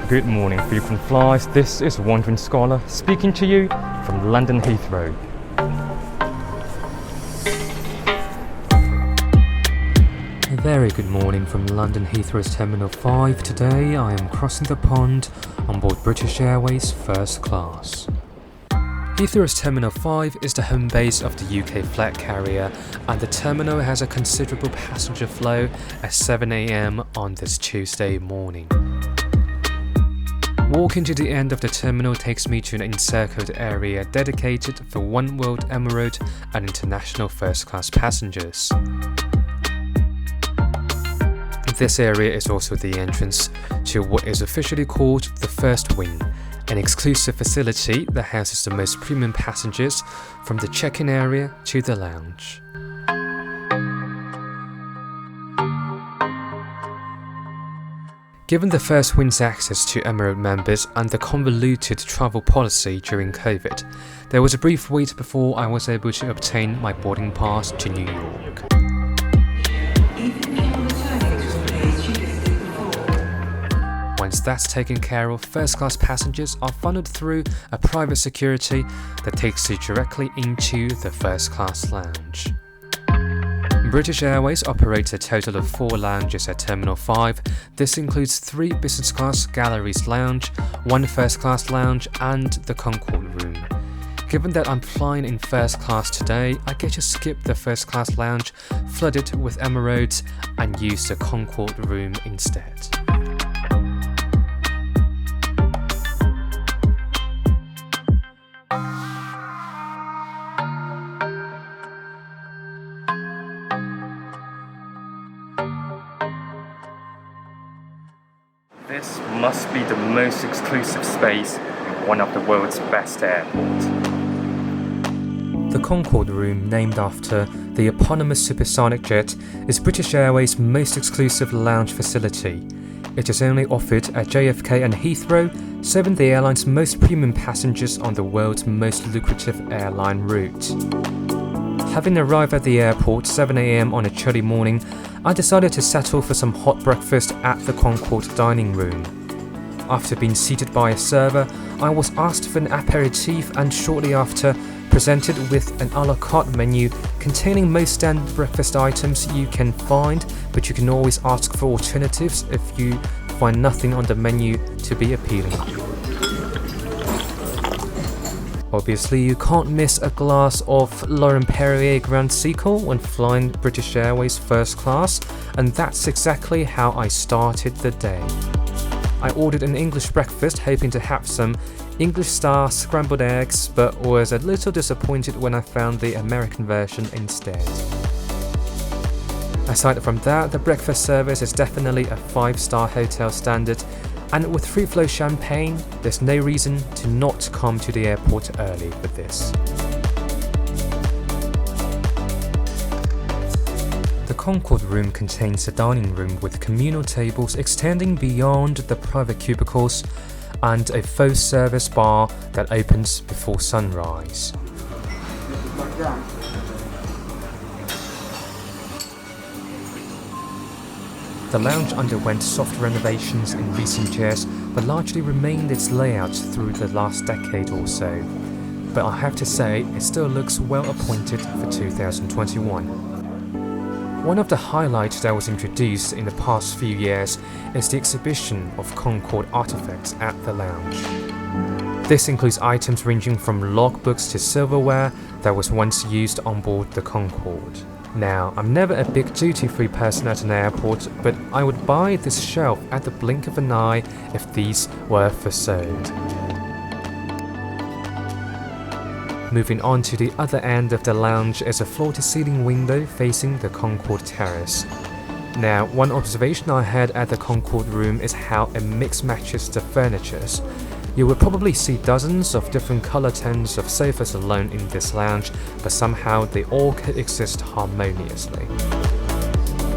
Good morning, frequent flyers. This is Wandering Scholar speaking to you from London Heathrow. A very good morning from London Heathrow's Terminal 5. Today I am crossing the pond on board British Airways first class. Heathrow's Terminal 5 is the home base of the UK flag carrier, and the terminal has a considerable passenger flow at 7 AM on this Tuesday morning. Walking to the end of the terminal takes me to an encircled area dedicated for One World Emirate and international first-class passengers. This area is also the entrance to what is officially called the First Wing, an exclusive facility that houses the most premium passengers from the check-in area to the lounge. Given the First Wing's access to Emirate members and the convoluted travel policy during COVID, there was a brief wait before I was able to obtain my boarding pass to New York. Once that's taken care of, first-class passengers are funneled through a private security that takes you directly into the first-class lounge. British Airways operates a total of 4 lounges at Terminal 5. This includes 3 business class galleries lounge, 1 first class lounge and the Concord Room. Given that I'm flying in first class today, I get to skip the first class lounge flooded with Emirates and use the Concord Room instead. This must be the most exclusive space in one of the world's best airports. The Concord Room, named after the eponymous supersonic jet, is British Airways' most exclusive lounge facility. It is only offered at JFK and Heathrow, serving the airline's most premium passengers on the world's most lucrative airline route. Having arrived at the airport 7 AM on a chilly morning, I decided to settle for some hot breakfast at the Concord dining room. After being seated by a server, I was asked for an aperitif and shortly after presented with an a la carte menu containing most standard breakfast items you can find, but you can always ask for alternatives if you find nothing on the menu to be appealing. Obviously, you can't miss a glass of Laurent Perrier Grand Sequel when flying British Airways first class, and that's exactly how I started the day. I ordered an English breakfast hoping to have some English-style scrambled eggs, but was a little disappointed when I found the American version instead. Aside from that, the breakfast service is definitely a 5-star hotel standard, and with free flow champagne, there's no reason to not come to the airport early for this. The Concord Room contains a dining room with communal tables extending beyond the private cubicles and a faux service bar that opens before sunrise. The lounge underwent soft renovations in recent years, but largely remained its layout through the last decade or so. But I have to say, it still looks well appointed for 2021. One of the highlights that was introduced in the past few years is the exhibition of Concord artifacts at the lounge. This includes items ranging from logbooks to silverware that was once used on board the Concord. Now, I'm never a big duty-free person at an airport, but I would buy this shelf at the blink of an eye if these were for sale. Moving on to the other end of the lounge is a floor-to-ceiling window facing the Concord Terrace. Now, one observation I had at the Concord Room is how it mix-matches the furnitures. You will probably see dozens of different color tones of sofas alone in this lounge, but somehow they all coexist harmoniously.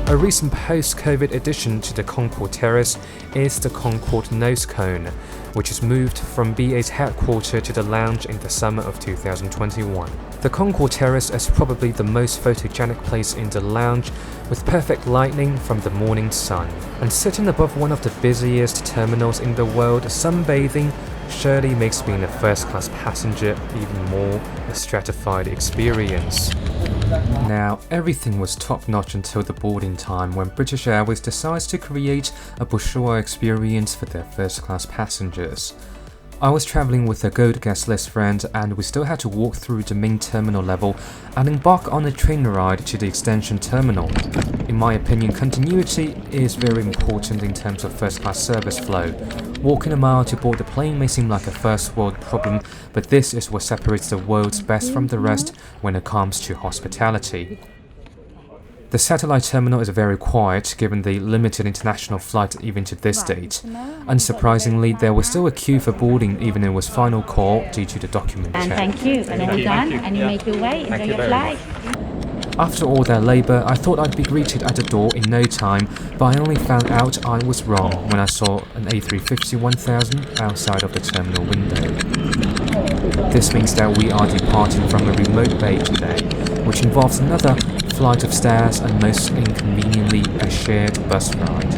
A recent post-Covid addition to the Concord Terrace is the Concord Nose Cone, which has moved from BA's headquarters to the lounge in the summer of 2021. The Concord Terrace is probably the most photogenic place in the lounge, with perfect lighting from the morning sun. And sitting above one of the busiest terminals in the world, sunbathing surely makes being a first-class passenger even more a stratified experience. Now, everything was top-notch until the boarding time, when British Airways decides to create a bourgeois experience for their first-class passengers. I was travelling with a gold guest list friend, and we still had to walk through the main terminal level and embark on a train ride to the extension terminal. In my opinion, continuity is very important in terms of first-class service flow. Walking a mile to board the plane may seem like a first-world problem, but this is what separates the world's best from the rest when it comes to hospitality. The satellite terminal is very quiet given the limited international flight even to this date. Unsurprisingly, there was still a queue for boarding even though it was final call due to the document check. And thank you, and all done, and you make your way, enjoy your flight. After all that labour, I thought I'd be greeted at the door in no time, but I only found out I was wrong when I saw an A350-1000 outside of the terminal window. This means that we are departing from a remote bay today, which involves another flight of stairs and most inconveniently a shared bus ride.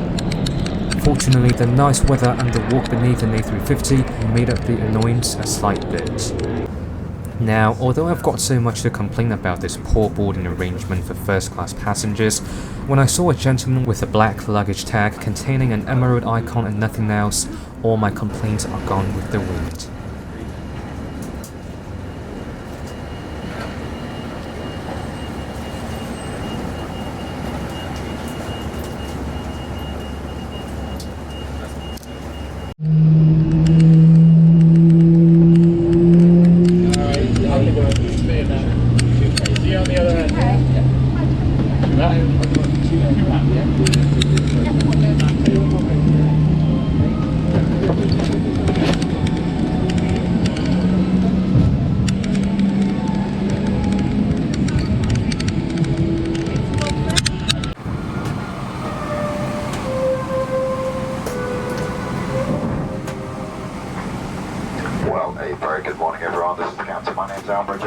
Fortunately, the nice weather and the walk beneath an A350 made up the annoyance a slight bit. Now, although I've got so much to complain about this poor boarding arrangement for first-class passengers, when I saw a gentleman with a black luggage tag containing an emerald icon and nothing else, all my complaints are gone with the wind.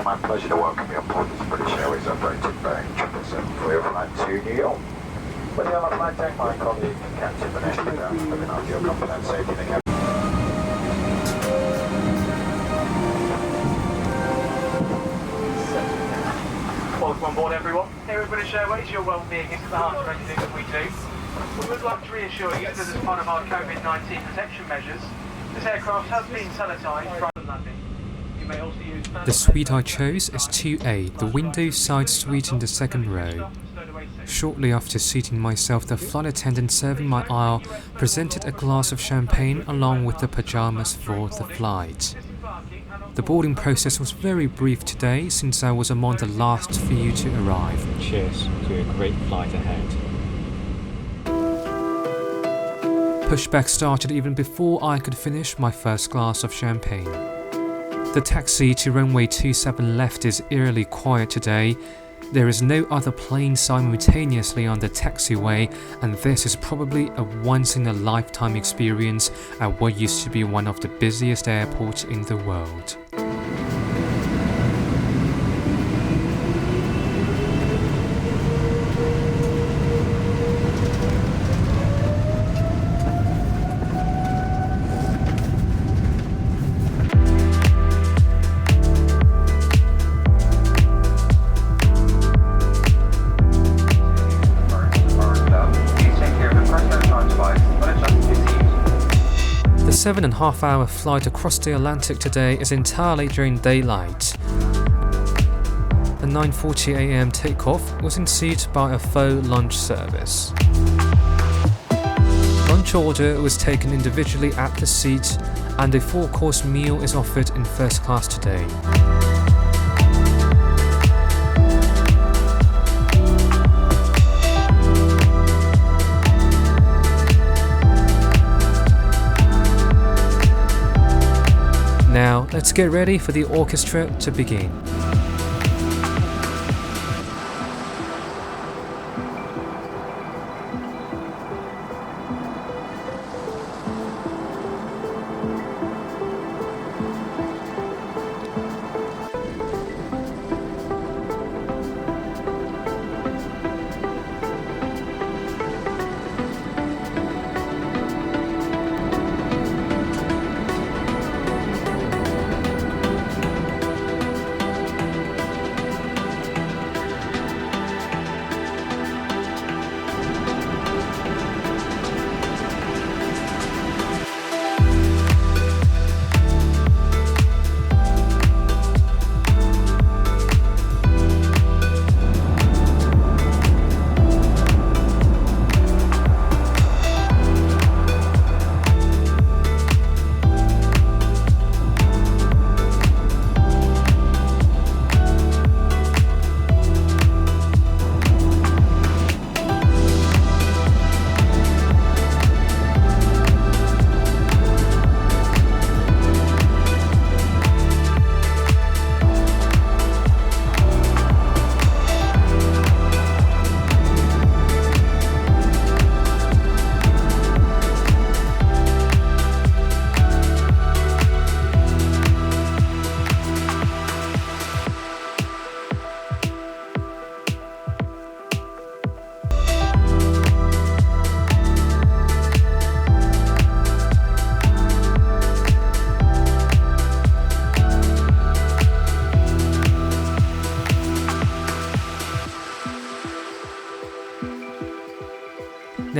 My pleasure to welcome you on board this British Airways operated Boeing 777 for your flight to New York. When you're on flight deck, my colleague, Captain Vanessa, looking after your comfort and safety in the cabin. Welcome on board, everyone. Here at British Airways, your well-being is at the heart of everything that we do. We would like to reassure you that as part of our COVID-19 protection measures, this aircraft has been sanitised prior to landing. The suite I chose is 2A, the window side suite in the second row. Shortly after seating myself, the flight attendant serving my aisle presented a glass of champagne along with the pyjamas for the flight. The boarding process was very brief today since I was among the last few to arrive. Cheers to a great flight ahead. Pushback started even before I could finish my first glass of champagne. The taxi to runway 27 left is eerily quiet today. There is no other plane simultaneously on the taxiway, and this is probably a once-in-a-lifetime experience at what used to be one of the busiest airports in the world. The 7.5-hour flight across the Atlantic today is entirely during daylight. A 9:40 AM takeoff was ensued by a faux lunch service. Lunch order was taken individually at the seat, and a 4-course meal is offered in first class today. Now, let's get ready for the orchestra to begin.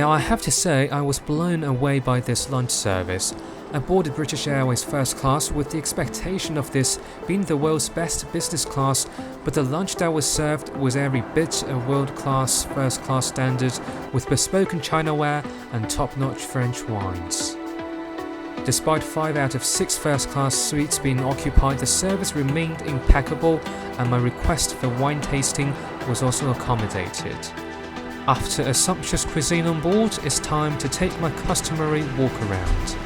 Now I have to say I was blown away by this lunch service. I boarded British Airways first class with the expectation of this being the world's best business class, but the lunch that was served was every bit a world-class first class standard with bespoke Chinaware and top-notch French wines. Despite 5 out of 6 first-class suites being occupied, the service remained impeccable and my request for wine tasting was also accommodated. After a sumptuous cuisine on board, it's time to take my customary walk around.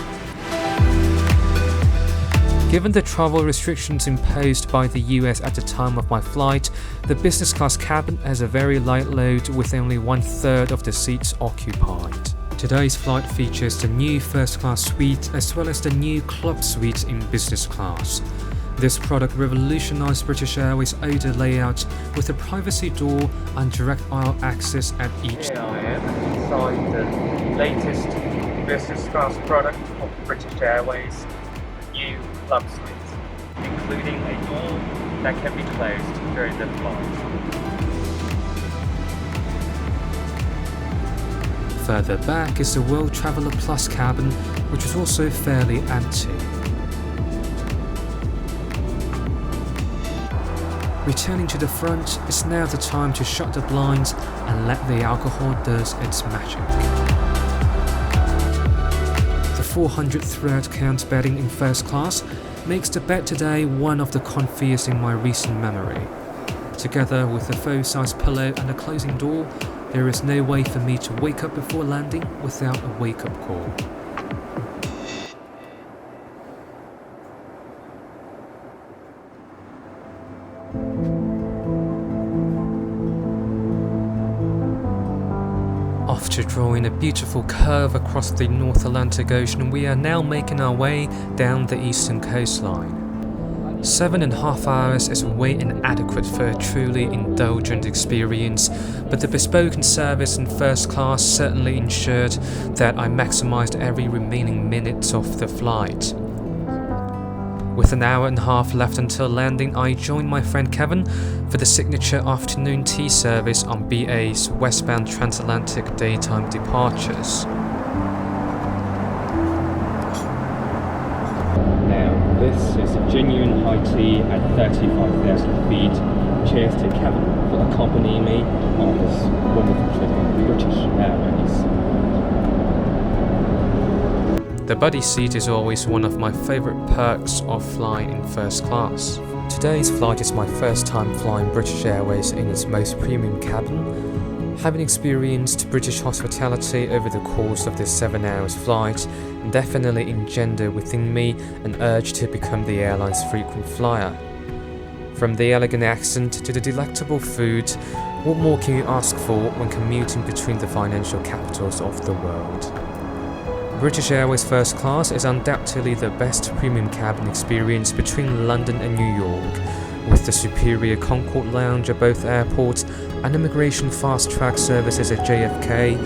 Given the travel restrictions imposed by the US at the time of my flight, the business class cabin has a very light load with only 1/3 of the seats occupied. Today's flight features the new first class suite as well as the new club suite in business class. This product revolutionized British Airways' older layout with a privacy door and direct aisle access at each. Here I am inside the latest business class product of British Airways, the new club suite, including a door that can be closed during the flight. Further back is the World Traveller Plus cabin, which is also fairly empty. Returning to the front, it's now the time to shut the blinds and let the alcohol do its magic. The 400 thread count bedding in first class makes the bed today one of the comfiest in my recent memory. Together with a full-size pillow and a closing door, there is no way for me to wake up before landing without a wake-up call. After drawing a beautiful curve across the North Atlantic Ocean, we are now making our way down the eastern coastline. 7.5 hours is way inadequate for a truly indulgent experience, but the bespoke service in first class certainly ensured that I maximized every remaining minute of the flight. With an hour and a half left until landing, I joined my friend Kevin for the signature afternoon tea service on BA's westbound transatlantic daytime departures. Now, this is genuine high tea at 35,000 feet. Cheers to Kevin for accompanying me on this wonderful trip on British Airways. The buddy seat is always one of my favourite perks of flying in first class. Today's flight is my first time flying British Airways in its most premium cabin. Having experienced British hospitality over the course of this 7 hours flight definitely engendered within me an urge to become the airline's frequent flyer. From the elegant accent to the delectable food, what more can you ask for when commuting between the financial capitals of the world? British Airways First Class is undoubtedly the best premium cabin experience between London and New York, with the superior Concord Lounge at both airports and immigration fast-track services at JFK.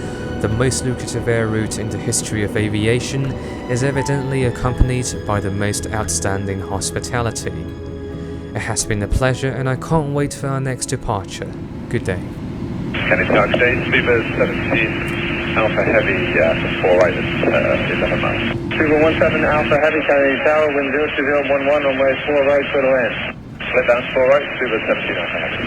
The most lucrative air route in the history of aviation is evidently accompanied by the most outstanding hospitality. It has been a pleasure and I can't wait for our next departure. Good day. Kenny Stark State, Speedbird 17 Alpha Heavy for 4 right at 11 miles. Speedbird 17 Alpha Heavy, Kennedy Tower, wind 02011, runway 4 right for the land. Split down 4 right, Speedbird 17 Alpha Heavy.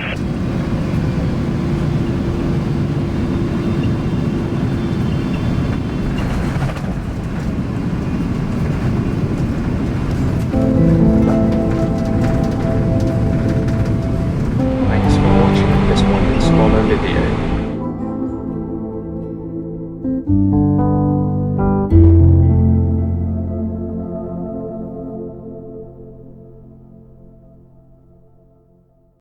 Thanks for watching this one smaller video.